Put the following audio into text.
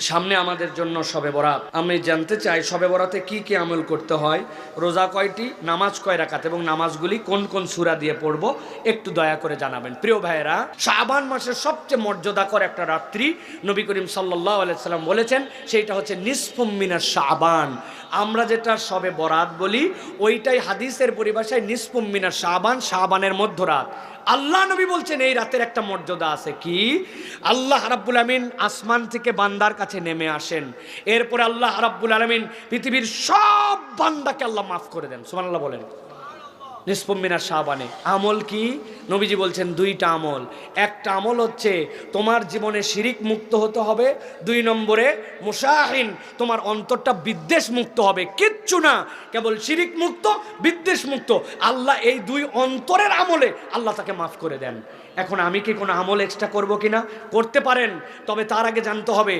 সামনে আমাদের জন্য শবে বরাত। আমি জানতে চাই শবে বরাতে কি কি আমল করতে হয়, রোজা কয়টি, নামাজ কয় রাকাত এবং নামাজগুলি কোন কোন সূরা দিয়ে পড়ব, একটু দয়া করে জানাবেন। প্রিয় ভাইয়েরা, শাবান মাসের সবচেয়ে মর্যাদাকর একটা রাত্রি নবী করিম সাল্লাল্লাহু আলাইহি সাল্লাম বলেছেন, সেইটা হচ্ছে নিসফুম মিনাশ শাবান। আমরা যেটা শবে বরাত বলি, ওইটাই হাদিসের পরিভাষায় নিসফুম মিনাশ শাবান, শাবানের মধ্যরাত। আল্লাহ নবী বলছেন এই রাতের একটা মর্যাদা আছে। কি? আল্লাহ রাব্বুল আমিন আসমান থেকে বান্দার কাছে নেমে আসেন, এরপরে আল্লাহ রাব্বুল আমিন পৃথিবীর সব বান্দাকে আল্লাহ মাফ করে দেন। সুবহানাল্লাহ বলেন। নিসফুম মিনাশ শাবানে আমল কি? নবীজি বলছেন দুইটা আমল। একটা আমল হচ্ছে তোমার জীবনে শিরিক মুক্ত হতে হবে, 2 নম্বরে মুশাহিন, তোমার অন্তরটা বিদ্বেষ মুক্ত হবে। কিচ্ছু না, কেবল শিরিক মুক্ত, বিদ্বেষ মুক্ত। আল্লাহ এই 2 অন্তরের আমলে আল্লাহ তাকে মাফ করে দেন। এখন আমি কি কোনো আমল এক্সট্রা করব কিনা? করতে পারেন, তবে তার আগে জানতে হবে